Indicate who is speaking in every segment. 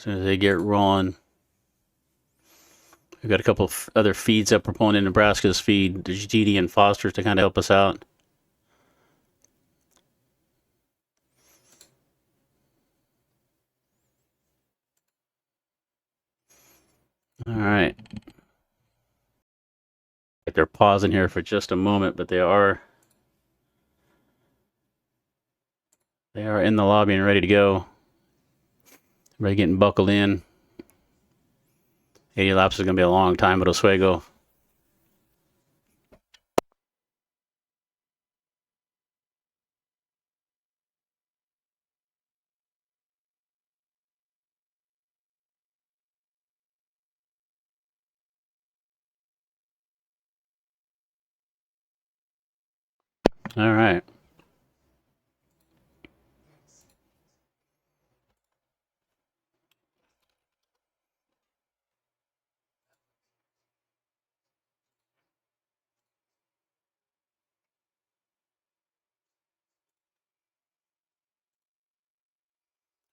Speaker 1: As soon as they get rolling. We've got a couple of other feeds that we're pulling in Nebraska's feed. There's GD and Foster's to kind of help us out. All right. They're pausing here for just a moment, but they are in the lobby and ready to go. Everybody getting buckled in. 80 laps is going to be a long time at Oswego. All right.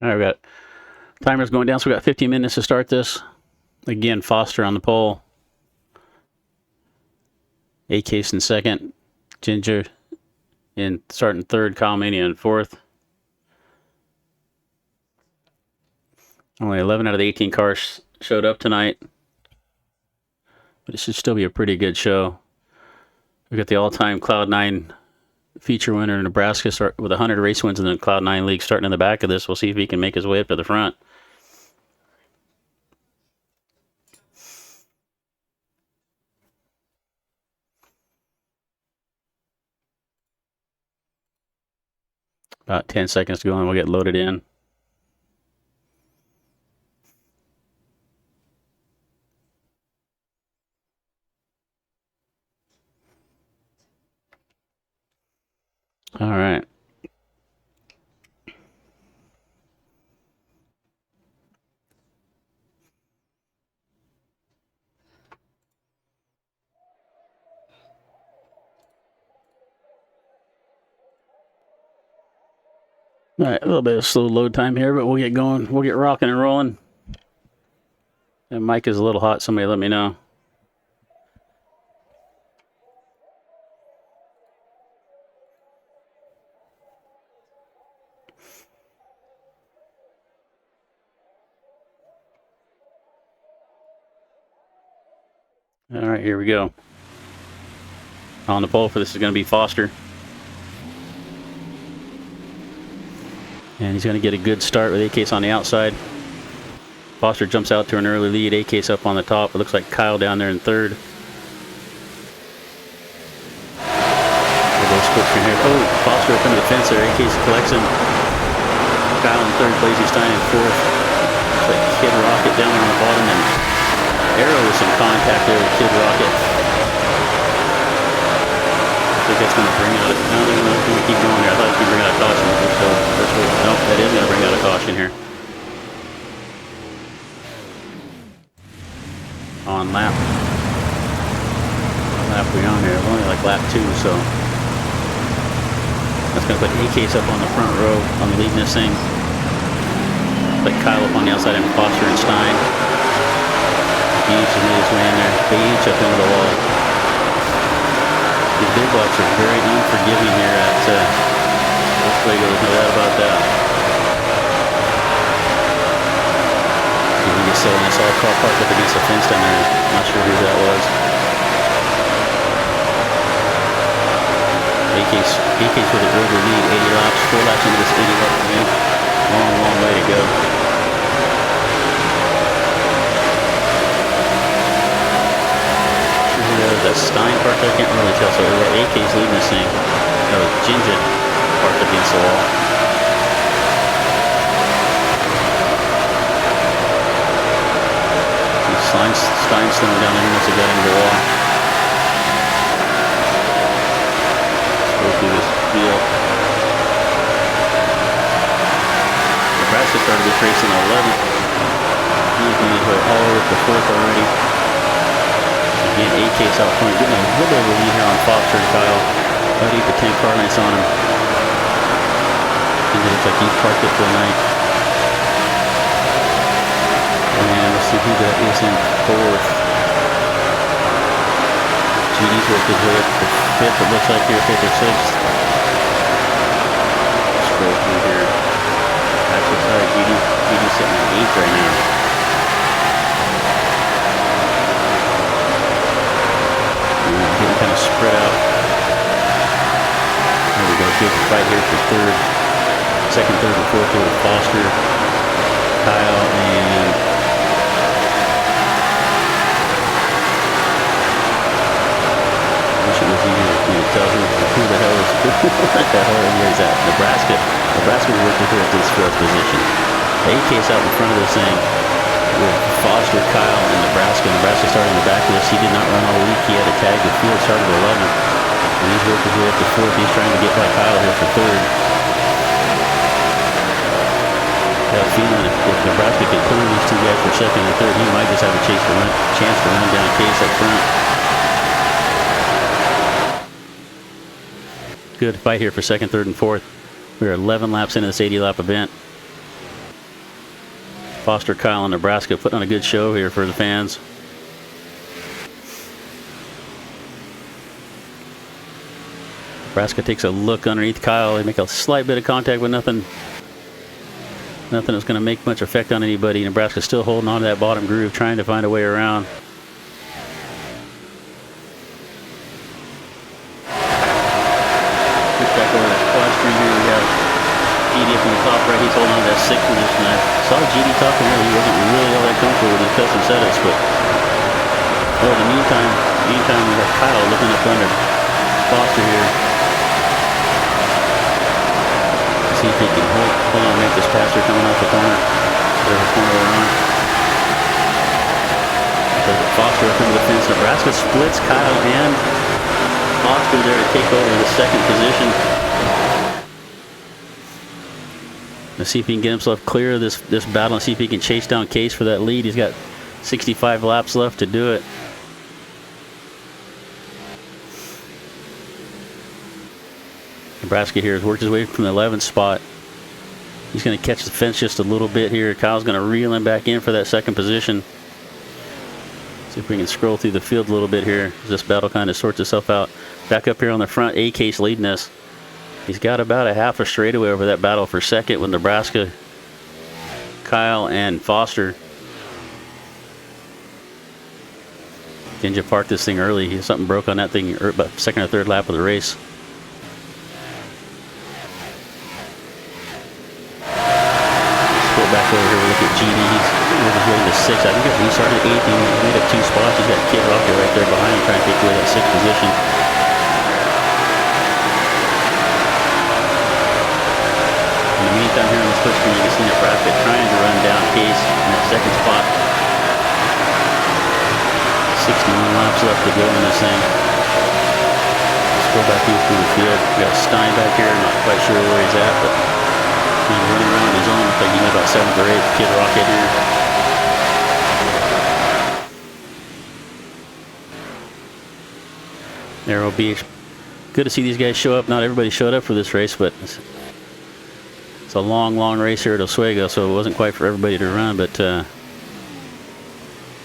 Speaker 1: All right, we got timers going down, so we got 15 minutes to start this. Again, Foster on the pole. A-Case in second. Ginger in starting third. Kyle Mania in fourth. Only 11 out of the 18 cars showed up tonight. But it should still be a pretty good show. We've got the all-time Cloud9 feature winner in Nebraska with 100 race wins in the Cloud9 League starting in the back of this. We'll see if he can make his way up to the front. About 10 seconds to go and we'll get loaded in. All right. All right, a little bit of slow load time here, but we'll get going. We'll get rocking and rolling. That mic is a little hot. Somebody let me know. All right, here we go. On the pole for this is going to be Foster. And he's going to get a good start with A-Case on the outside. Foster jumps out to an early lead. A-Case up on the top. It looks like Kyle down there in third. Oh, Foster up into the fence there. A-Case collects him. Kyle in third. Blazy Stein in fourth. Looks like Kid Rocket down there on the bottom. And Arrow with some contact there with Kid Rocket. I think that's going to bring out. No, they're going to keep going here. I thought it was going to bring out a caution. So nope, that is going to bring out a caution here. On lap. What lap we on here? We're only like lap 2, so that's going to put A-Case up on the front row on leading this thing. Put Kyle up on the outside and Foster and Stein. Beach has made his way in there. Beach up into the wall. These big blocks are very unforgiving here at Oswego. There's no doubt about that. He just said when I saw a car parked up against the fence down there. I'm not sure who that was. A-Case with an early lead, 80 laps, 4 laps into this 80 lap lead. Long, long way to go. The Stein parked there, I can't really tell. So A-Case leading this thing. That was Ginger parked against the wall. Stein slowing down there. He must have got into the wall. Let's go through this field. Nebraska started this race in 11th. He's made his way all the way up to 4th already. Again, A-Case out front, getting a little bit of a lead here on Foster and Kyle. About 8 to 10 car lengths on him. And it looks like he's parked it for the night. see who that is in fourth. GD's worked his way up to fifth, it looks like here, fifth or sixth. Scroll through here. Actually, sorry, GD's sitting at eighth right now. Getting kind of spread out. There we go, good fight here for third. Second, third, and fourth here with Foster, Kyle, and I wish it was easier for me to tell who the hell is what the hell is that? Nebraska. Nebraska was working here at this fourth position. AK's out in front of this thing with Foster, Kyle, and Nebraska. Nebraska started in the back of this. He did not run all week. He had a tag. The field started at 11th. And he's working his way up to fourth. He's trying to get by Kyle here for third. I have a feeling if Nebraska could pull these two guys for second and third, he might just have a chance to run down Case up front. Good fight here for second, third, and fourth. We're 11 laps into this 80-lap event. Foster, Kyle, and Nebraska putting on a good show here for the fans. Nebraska takes a look underneath Kyle. They make a slight bit of contact, but nothing that's going to make much effect on anybody. Nebraska's still holding on to that bottom groove, trying to find a way around. Look back over that quad screen here. We have GD up in the top right. He's holding on to that sixth position. I saw GD talking earlier. He wasn't really all that comfortable with his custom setups, but in the meantime, we have Kyle looking up under Foster here. See if he can hold on, make this passer coming off the corner. Whatever corner we're on. Foster up into the fence. Nebraska splits Kyle and Foster there to take over the second position. Let's see if he can get himself clear of this battle and see if he can chase down Case for that lead. He's got 65 laps left to do it. Nebraska here has worked his way from the 11th spot. He's going to catch the fence just a little bit here. Kyle's going to reel him back in for that second position. See if we can scroll through the field a little bit here as this battle kind of sorts itself out. Back up here on the front, AK's leading us. He's got about a half a straightaway over that battle for second with Nebraska, Kyle, and Foster. Ninja parked this thing early. Something broke on that thing about second or third lap of the race. Back over here, we look at GD. He's working his way to sixth. I think he started at eighth. He made up 2 spots. He's got Kid Rocket right there behind him trying to take away that sixth position. In the meantime, here on the split screen, you can see Nebraska trying to run down Case in that second spot. 61 laps left to go in this thing. Let's go back through the field. We got Stein back here. Not quite sure where he's at, but he's running around his own. Looks like he's about 7th or 8th. Kid Rocket here. Arrow Beach. Good to see these guys show up. Not everybody showed up for this race, but it's a long race here at Oswego, so it wasn't quite for everybody to run, but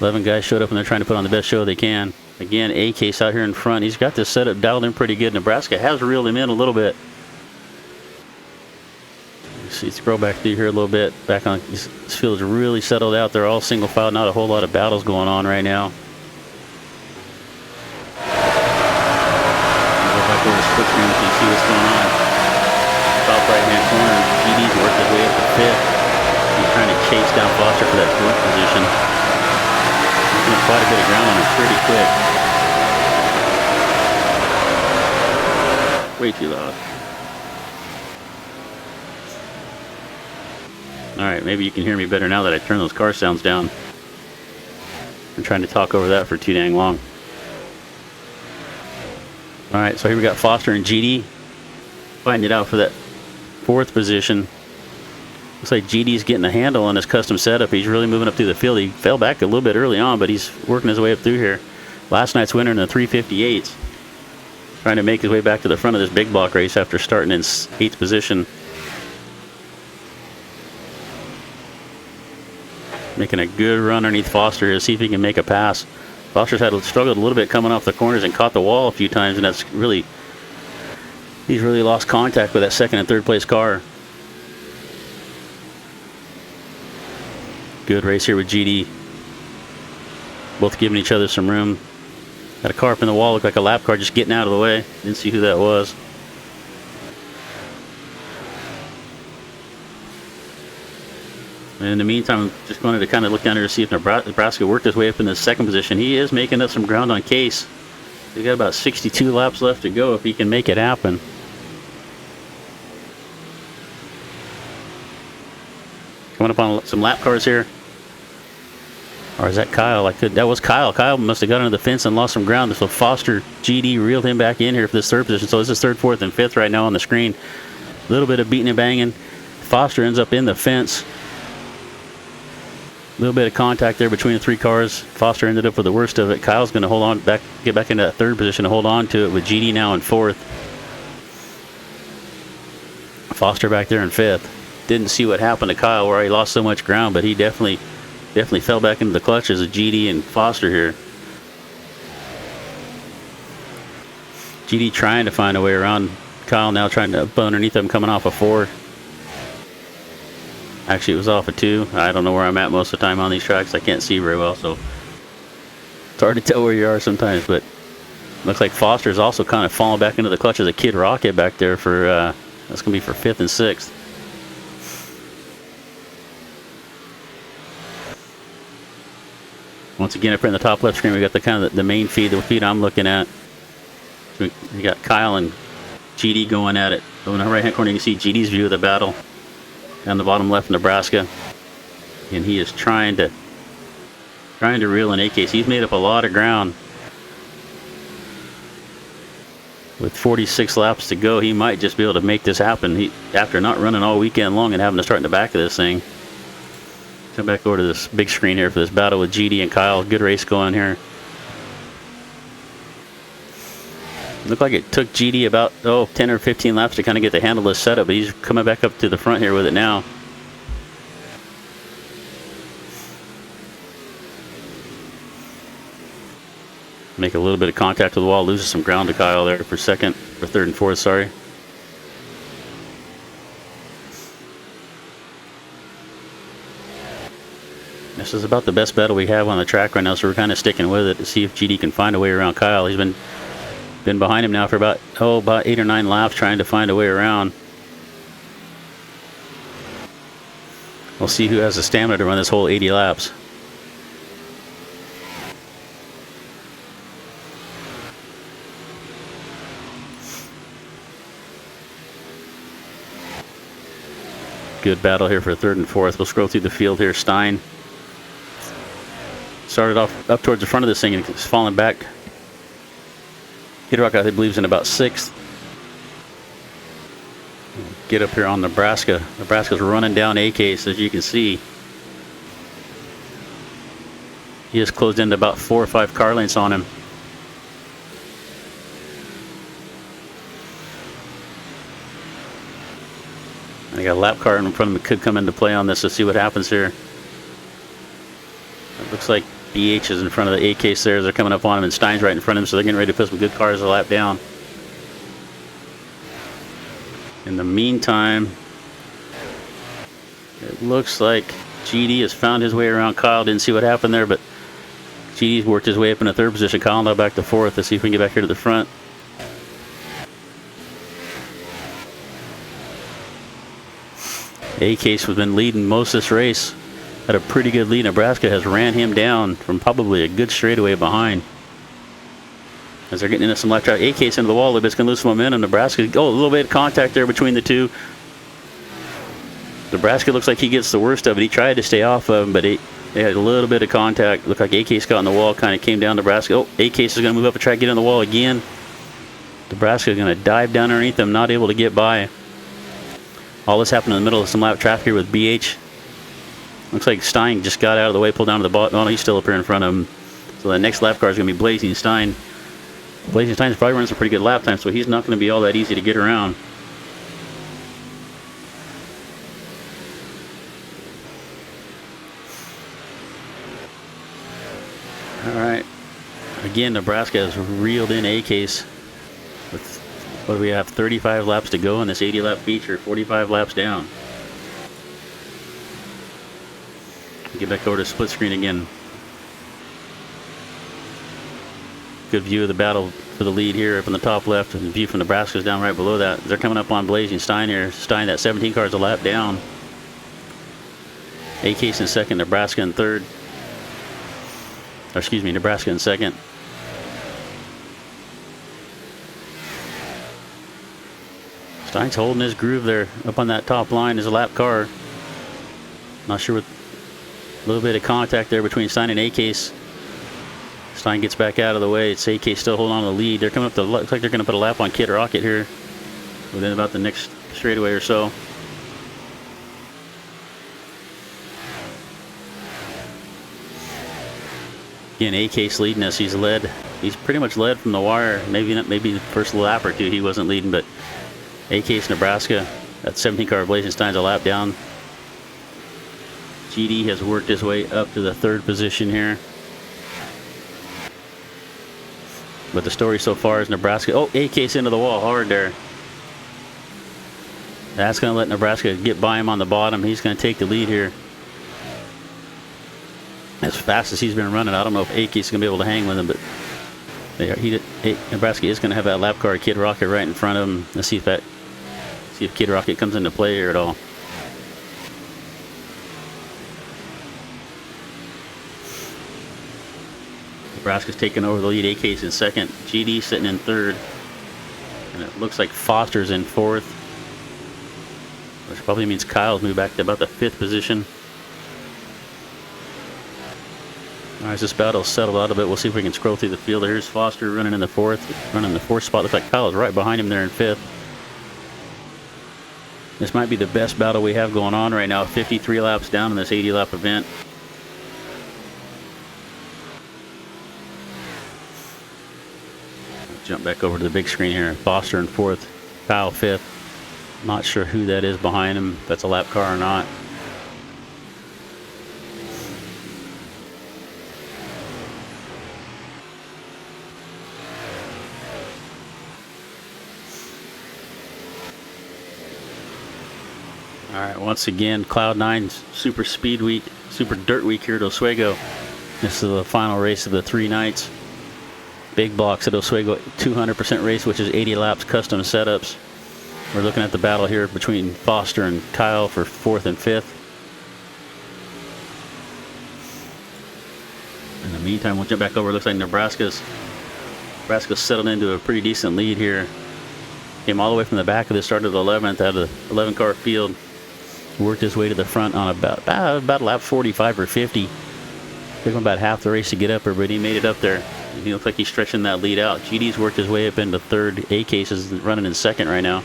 Speaker 1: 11 guys showed up and they're trying to put on the best show they can. Again, AK's out here in front. He's got this setup dialed in pretty good. Nebraska has reeled him in a little bit. See, scroll back through here a little bit. Back on, this field is really settled out. They're all single file. Not a whole lot of battles going on right now. Go back over the split screen so you see what's going on. Top right-hand corner. GD's worked his way up to 5th. He's trying to chase down Foster for that 4th position. He's getting quite a bit of ground on him pretty quick. Way too loud. Alright, maybe you can hear me better now that I turn those car sounds down. I'm trying to talk over that for too dang long. Alright, so here we got Foster and GD fighting it out for that 4th position. Looks like GD's getting a handle on his custom setup. He's really moving up through the field. He fell back a little bit early on, but he's working his way up through here. Last night's winner in the 358s. Trying to make his way back to the front of this big block race after starting in 8th position. Making a good run underneath Foster here to see if he can make a pass. Foster's struggled a little bit coming off the corners and caught the wall a few times, and he's really lost contact with that second and third place car. Good race here with GD. Both giving each other some room. Got a car up in the wall, looked like a lap car just getting out of the way. Didn't see who that was. And in the meantime, just wanted to kind of look down here to see if Nebraska worked his way up in the second position. He is making up some ground on Case. He's got about 62 laps left to go if he can make it happen. Coming up on some lap cars here. Or is that Kyle? That was Kyle. Kyle must have got under the fence and lost some ground. So Foster, GD reeled him back in here for this third position. So this is third, fourth, and fifth right now on the screen. A little bit of beating and banging. Foster ends up in the fence. A little bit of contact there between the three cars. Foster ended up with the worst of it. Kyle's going to hold on get back into that third position to hold on to it with GD now in fourth. Foster back there in fifth. Didn't see what happened to Kyle where he lost so much ground, but he definitely fell back into the clutches of GD and Foster here. GD trying to find a way around Kyle, now trying to up underneath him, coming off a 4. Actually, it was off a 2. I don't know where I'm at most of the time on these tracks. I can't see very well, so it's hard to tell where you are sometimes. But looks like Foster's also kind of falling back into the clutches of Kid Rocket back there for that's going to be for 5th and 6th. Once again, up here in the top left screen, we got the kind of the main feed, the feed I'm looking at. So we got Kyle and GD going at it. So in the right-hand corner, you can see GD's view of the battle. Down the bottom left, Nebraska, and he is trying to reel in A-Case. He's made up a lot of ground. With 46 laps to go, he might just be able to make this happen. After not running all weekend long and having to start in the back of this thing. Come back over to this big screen here for this battle with GD and Kyle. Good race going here. Looked like it took GD about 10 or 15 laps to kind of get the handle of this setup, but he's coming back up to the front here with it now. Make a little bit of contact with the wall, loses some ground to Kyle there for third and fourth, sorry. This is about the best battle we have on the track right now, so we're kind of sticking with it to see if GD can find a way around Kyle. He's been behind him now for about 8 or 9 laps trying to find a way around. We'll see who has the stamina to run this whole 80 laps. Good battle here for third and fourth. We'll scroll through the field here. Stein started off up towards the front of this thing and is falling back. Kid Rock, I believe, is in about 6th. Get up here on Nebraska. Nebraska's running down A-Case, as you can see. He just closed into about 4 or 5 car lengths on him. And I got a lap car in front of him that could come into play on this. Let's see what happens here. It looks like BH is in front of the A-Case there. They're coming up on him, and Stein's right in front of him, so they're getting ready to put some good cars a lap down. In the meantime, it looks like GD has found his way around Kyle. Didn't see what happened there, but GD's worked his way up in the third position. Kyle now back to fourth. Let's see if we can get back here to the front. A-Case has been leading most of this race. Had a pretty good lead. Nebraska has ran him down from probably a good straightaway behind. As they're getting into some left track. A-Case into the wall a little bit. It's going to lose some momentum. Nebraska, a little bit of contact there between the two. Nebraska looks like he gets the worst of it. He tried to stay off of him, but they had a little bit of contact. Looked like A-Case got on the wall, kind of came down Nebraska. A-Case is going to move up the track, get on the wall again. Nebraska is going to dive down underneath them, not able to get by. All this happened in the middle of some lap traffic here with BH. Looks like Stein just got out of the way, pulled down to the bottom. Oh, he's still up here in front of him. So the next lap car is going to be Blazing Stein. Blazing Stein's probably running some pretty good lap time, so he's not going to be all that easy to get around. All right. Again, Nebraska has reeled in A-Case with, what do we have, 35 laps to go in this 80-lap feature, 45 laps down. Get back over to split screen again. Good view of the battle for the lead here up in the top left, and the view from Nebraska is down right below that. They're coming up on Blazing Stein here. Stein, that 17 car, is a lap down. A-Case in second, Nebraska in third. Or excuse me, Nebraska in second. Stein's holding his groove there up on that top line as a lap car. Not sure what. A little bit of contact there between Stein and A-Case. Stein gets back out of the way. It's A-Case still holding on to the lead. They're coming up to, looks like they're going to put a lap on Kid Rocket here within about the next straightaway or so. Again, A-Case leading us. He's pretty much led from the wire. Maybe the first lap or two he wasn't leading, but A-Case Nebraska, that 17 car Blazing Stein's a lap down. GD has worked his way up to the third position here. But the story so far is Nebraska. Oh, A-Case into the wall hard there. That's going to let Nebraska get by him on the bottom. He's going to take the lead here. As fast as he's been running, I don't know if A-Case is going to be able to hang with him, but Nebraska is going to have that lap car, Kid Rocket, right in front of him. Let's see if Kid Rocket comes into play here at all. Nebraska's taking over the lead. A-Case in second. GD sitting in third. And it looks like Foster's in fourth, which probably means Kyle's moved back to about the fifth position. All right, as this battle's settled out a bit, we'll see if we can scroll through the field. Here's Foster running in the fourth spot. Looks like Kyle is right behind him there in fifth. This might be the best battle we have going on right now. 53 laps down in this 80-lap event. Jump back over to the big screen here. Foster in fourth, Kyle fifth. Not sure who that is behind him, if that's a lap car or not. All right, once again, Cloud9 Super Speed Week, Super Dirt Week here at Oswego. This is the final race of the 3 nights. Big blocks at Oswego, 200% race, which is 80 laps, custom setups. We're looking at the battle here between Foster and Kyle for fourth and fifth. In the meantime, we'll jump back over. Looks like Nebraska's settled into a pretty decent lead here. Came all the way from the back of this, started 11th out of the 11 car field. Worked his way to the front on about lap 45 or 50. Took him about half the race to get up there, but he made it up there. He looks like he's stretching that lead out. GD's worked his way up into third. A-Case is running in second right now.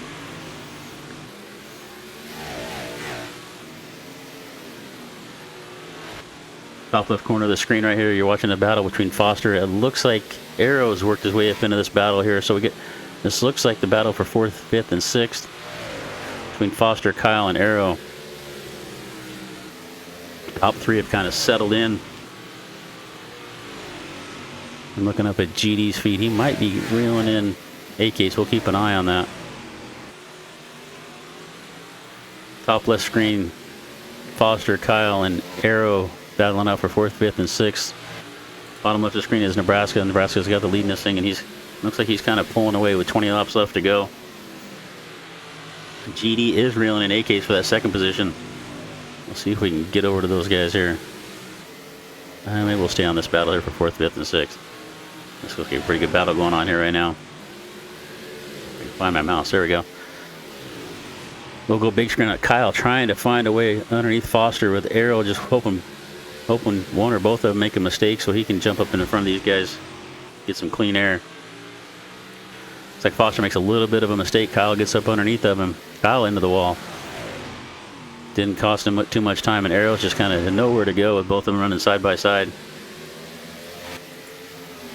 Speaker 1: Top left corner of the screen right here, you're watching the battle between Foster. It looks like Arrow's worked his way up into this battle here. So this looks like the battle for fourth, fifth, and sixth between Foster, Kyle, and Arrow. Top three have kind of settled in. I'm looking up at GD's feet. He might be reeling in A-Case. We'll keep an eye on that. Top left screen, Foster, Kyle, and Arrow battling out for fourth, fifth, and sixth. Bottom left of the screen is Nebraska. Nebraska's got the lead in this thing, and looks like he's kind of pulling away with 20 laps left to go. GD is reeling in A-Case for that second position. We'll see if we can get over to those guys here. Maybe we'll stay on this battle here for fourth, fifth, and sixth. This looks like a pretty good battle going on here right now. I can find my mouse. There we go. We'll go big screen at Kyle trying to find a way underneath Foster with Arrow, just hoping one or both of them make a mistake so he can jump up in front of these guys, get some clean air. Looks like Foster makes a little bit of a mistake. Kyle gets up underneath of him. Kyle into the wall. Didn't cost him too much time, and Arrow's just kind of nowhere to go with both of them running side by side.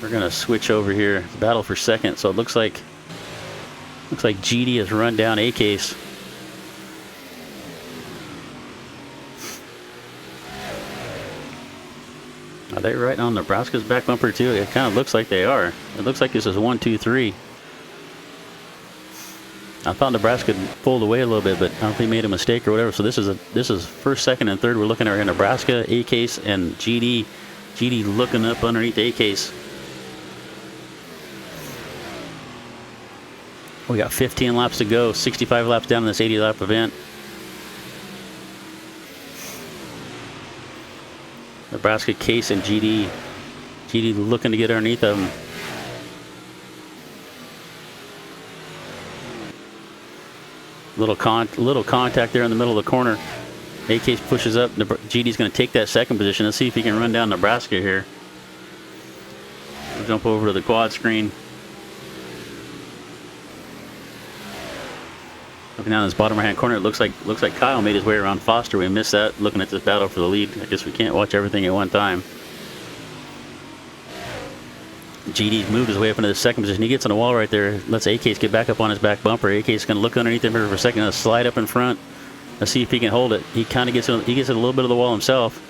Speaker 1: We're gonna switch over here. It's a battle for second, so it looks like GD has run down A-Case. Are they right on Nebraska's back bumper too? It kind of looks like they are. It looks like this is 1, 2, 3. I thought Nebraska pulled away a little bit, but I don't think they made a mistake or whatever. So this is first, second, and third. We're looking at Nebraska, A-Case, and GD. GD looking up underneath the A-Case. We got 15 laps to go, 65 laps down in this 80-lap event. Nebraska, Case, and GD. GD looking to get underneath them. Little contact there in the middle of the corner. A-Case pushes up. GD's going to take that second position. Let's see if he can run down Nebraska here. We'll jump over to the quad screen. Looking down this bottom right-hand corner, it looks like Kyle made his way around Foster. We missed that. Looking at this battle for the lead. I guess we can't watch everything at one time. GD moved his way up into the second position. He gets on the wall right there. Lets A-Case get back up on his back bumper. A-Case is going to look underneath him for a second. Slide up in front. Let's see if he can hold it. He kind of gets it. He gets it a little bit of the wall himself.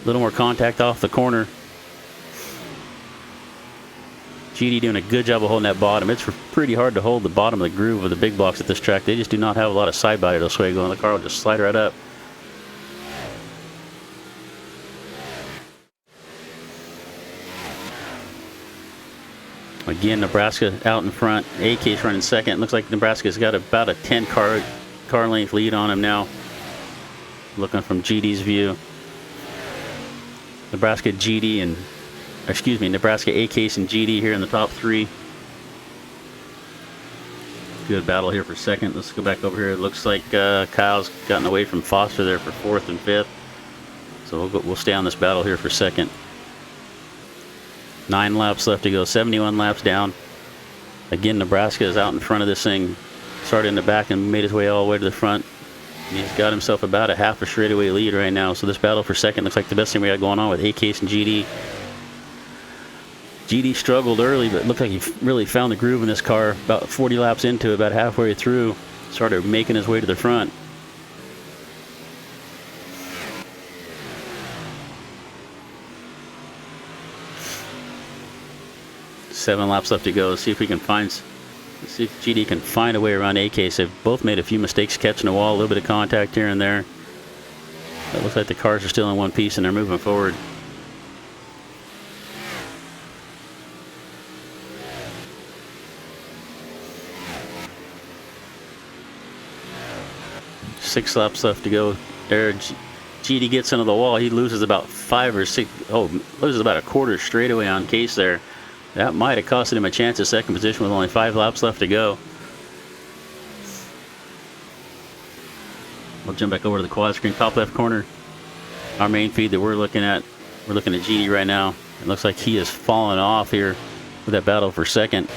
Speaker 1: A little more contact off the corner. GD doing a good job of holding that bottom. It's pretty hard to hold the bottom of the groove of the big blocks at this track. They just do not have a lot of side body at Oswego, and the car will just slide right up. Again, Nebraska out in front. A-Case running second. Looks like Nebraska's got about a 10 car length lead on him now. Looking from GD's view. Nebraska, A-Case, and GD here in the top three. Good battle here for second. Let's go back over here. It looks like Kyle's gotten away from Foster there for fourth and fifth. So we'll stay on this battle here for second. 9 laps left to go, 71 laps down. Again, Nebraska is out in front of this thing. Started in the back and made his way all the way to the front. And he's got himself about a half a straightaway lead right now. So this battle for second looks like the best thing we got going on with A-Case and GD. GD struggled early, but looked like he really found the groove in this car. About 40 laps into it, about halfway through, started making his way to the front. Seven laps left to go. Let's see if GD can find a way around A-Case. They've both made a few mistakes catching the wall, a little bit of contact here and there. It looks like the cars are still in one piece and they're moving forward. Six laps left to go. There, GD gets into the wall. He loses about 5 or 6. Loses about a quarter straightaway on Case there. That might have costed him a chance at second position with only 5 laps left to go. We'll jump back over to the quad screen, top left corner. Our main feed that we're looking at. We're looking at GD right now. It looks like he has fallen off here with that battle for second.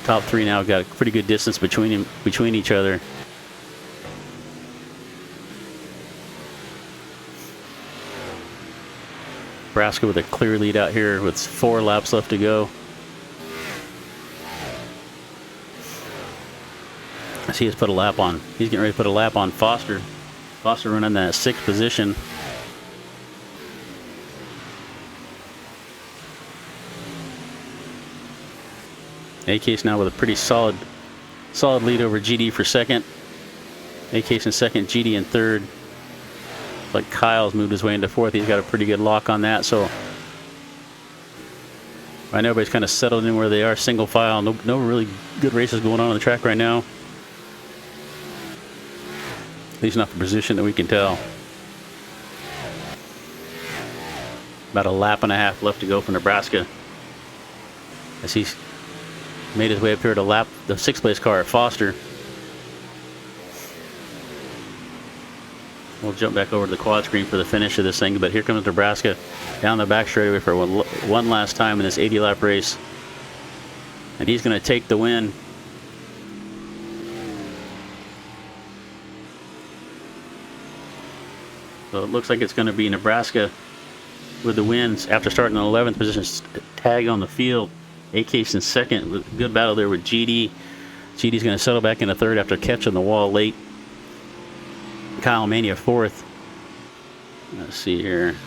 Speaker 1: Top three now got a pretty good distance between each other. Nebraska with a clear lead out here with 4 laps left to go. I see he's put a lap on. He's getting ready to put a lap on Foster. Foster running that 6th position. A-Case now with a pretty solid lead over GD for second. A-Case in second, GD in third. But Kyle's moved his way into fourth. He's got a pretty good lock on that. So I know everybody's kind of settled in where they are, single file. No really good races going on the track right now. At least not the position that we can tell. About a lap and a half left to go for Nebraska. As he's made his way up here to lap the 6th place car at Foster. We'll jump back over to the quad screen for the finish of this thing, but here comes Nebraska down the back straightaway for one last time in this 80-lap race. And he's going to take the win. So it looks like it's going to be Nebraska with the wins after starting in 11th position. Tag on the field. A-Case in second. With good battle there with GD. GD's going to settle back into third after catching the wall late. Kyle Mania fourth. Let's see here.